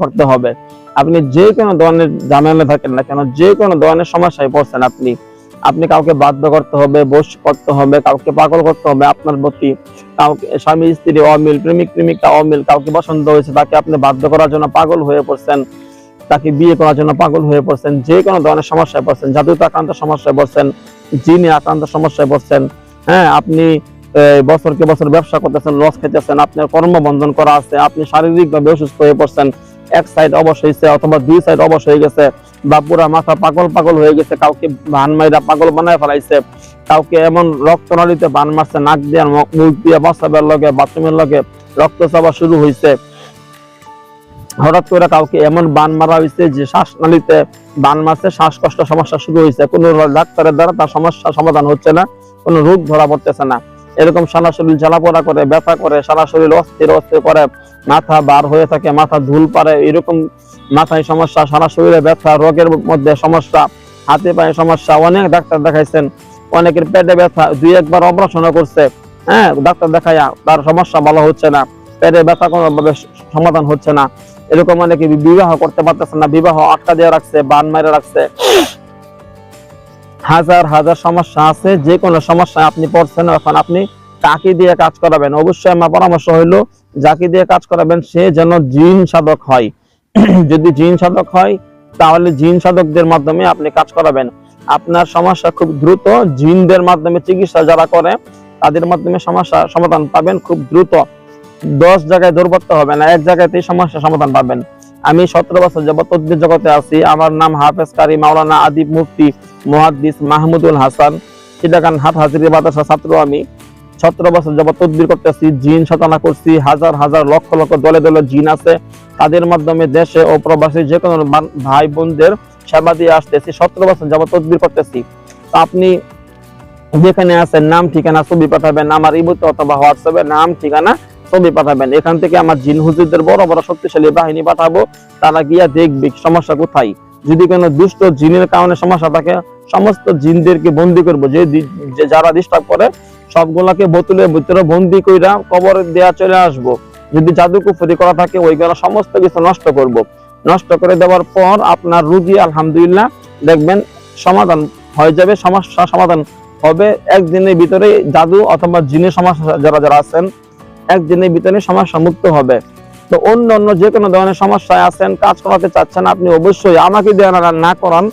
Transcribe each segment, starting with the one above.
করতে হবে। আপনি যে কোনো ধরনের ঝামেলা থাকেন না কেন, যে কোনো ধরনের সমস্যায় পড়ছেন আপনি, আপনি কাউকে বাধ্য করতে হবে, বশ করতে হবে, কাউকে পাগল করতে হবে আপনার প্রতি, কাউকে স্বামী স্ত্রী অমিল, প্রেমিক প্রেমিকা অমিল, কাউকে পছন্দ হয়েছে তাকে আপনি বাধ্য করার জন্য পাগল হয়ে পড়ছেন, তাকে বিয়ে করার জন্য পাগল হয়ে পড়ছেন, যে কোনো ধরনের সমস্যায় পড়ছেন, জাদুতে আক্রান্ত সমস্যায় পড়ছেন, জিনে আক্রান্ত সমস্যায় পড়ছেন, হ্যাঁ আপনি বছরকে বছর ব্যবসা করতেছেন, লস খেতেছেন, আপনার কর্ম বন্ধন করা আছে, আপনি শারীরিকভাবে অসুস্থ হয়ে পড়ছেন, এক সাইড অবশ হয়েছে অথবা দুই সাইড অবশ হয়ে গেছে, বা পুরা মাথা পাগল পাগল হয়ে গেছে, কাউকে বান মাইরা পাগল বানায় ফেলাইছে, কাউকে এমন রক্ত নলিতে বান মারছে, নাক দিয়ে মুখ দিয়ে বাসাবের লগে বাথরুমের লগে রক্ত চাওয়া শুরু হয়েছে, হঠাৎ করে কাউকে এমন বান মারা হয়েছে যে শ্বাসনালীতে বান মারছে, শ্বাসকষ্ট সমস্যা শুরু হয়েছে, কোন ডাক্তারের দ্বারা তার সমস্যা সমাধান হচ্ছে না, কোন রোগ ধরা পড়তেছে না, এরকম সারা শরীর জ্বালাপোড়া করে, ব্যথা করে, সারা শরীর অস্থির অস্থির করে, মাথা বার হয়ে থাকে, মাথা ধুল পারে, এরকম মাথায় সমস্যা, সারা শরীরে ব্যথা, রোগের মধ্যে সমস্যা, হাতে পায়ে সমস্যা, অনেক ডাক্তার দেখাইছেন, অনেকের পেটে ব্যথা, দুই একবার অপারেশন করছে, হ্যাঁ ডাক্তার দেখাইয়া তার সমস্যা ভালো হচ্ছে না, পেটে ব্যথা কোনোভাবে সমাধান হচ্ছে না, এরকম অনেকে বিবাহ করতে পারতেছে না, বিবাহ আটকা দিয়ে রাখছে, বান মেরে রাখছে, হাজার হাজার সমস্যা আছে। যে কোনো সমস্যা আপনি পড়ছেন, এখন আপনি কাকে দিয়ে কাজ করাবেন? অবশ্যই আমার পরামর্শ হইলো যাকে দিয়ে কাজ করাবেন সে যেন জিন সাধক হয়। যদি জিন সাধক হয় তাহলে জিন সাধকদের মাধ্যমে আপনি কাজ করাবেন। আপনার সমস্যা খুব দ্রুত জিনদের মাধ্যমে চিকিৎসা যারা করে তাদের মাধ্যমে সমস্যা সমাধান পাবেন খুব দ্রুত। 10 জায়গায় দৌড়তে হবে না, এক জায়গাতেই সমস্যা সমাধান পাবেন। আমি 17 বছর যাবত তদবির জগতে আছি। আমার নাম হাফেজ কারি মাওলানা আদিব মুফতি মুহাদ্দিস মাহমুদুল হাসান, চিটাগাং হাট হাজিরি মাদ্রাসা ছাত্র। আমি 17 বছর যাবত তদবির করতেছি, জিন সাধনা করছি, হাজার হাজার লক্ষ লক্ষ দলে দলে জিন আছে, তাদের মাধ্যমে দেশে ও প্রবাসী যে কোনো ভাই বোনদের সেবা দিয়ে আসতেছি। 17 বছর যাবত তদবির করতেছি। তো আপনি যেখানে আছেন নাম ঠিকানা ছবি পাঠাবেন আমার ইমোতে অথবা হোয়াটসঅ্যাপে, নাম ঠিকানা ছবি পাঠাবেন। এখান থেকে আমার জিন হুজুরদের বড় বড় শক্তিশালী বাহিনী পাঠাবো, তারা গিয়া দেখবে সমস্যা কোথায়। যদি কোনো দুষ্ট জিনের কারণে সমস্যা থাকে সমস্ত জিনদেরকে বন্দি করবো, যে যারা ডিস্টার্ব করে সবগুলাকে বোতলের ভিতরে বন্দি কইরা কবরে দেয়া চলে আসবো। যদি জাদু কুফরি করা থাকে ওইগুলো সমস্ত কিছু নষ্ট করব। নষ্ট করে দেওয়ার পর আপনার রুগী আলহামদুলিল্লাহ দেখবেন সমাধান হয়ে যাবে, সমস্যা সমাধান হবে একদিনের ভিতরে। জাদু অথবা জিনের সমস্যা যারা যারা আছেন একদিনের ভিতরে সমস্যা মুক্ত হবে। তো অন্য অন্য যে কোনো ধরনের সমস্যায় আছেন, কাজ করাতে চাচ্ছেন, আপনি অবশ্যই আমাকে দিয়ে না করান,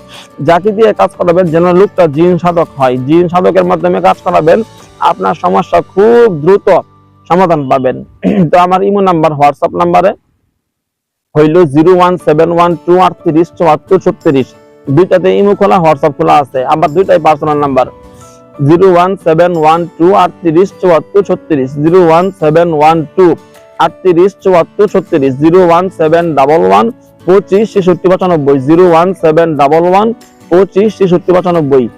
যাকে দিয়ে কাজ করাবেন যেন লোকটা জিন সাধক হয়। জিন সাধকের মাধ্যমে কাজ করাবেন, আপনার সমস্যা খুব দ্রুত সমাধান পাবেন। তো আমার ইমো নাম্বার হোয়াটসঅ্যাপ নাম্বারে হইল 01712387436। দুইটাতে ইমো খোলা হোয়াটসঅ্যাপ খোলা আছে, আমার দুইটাই পার্সোনাল নাম্বার। 01712387436, 01712387436, 01711256695, 01711256695।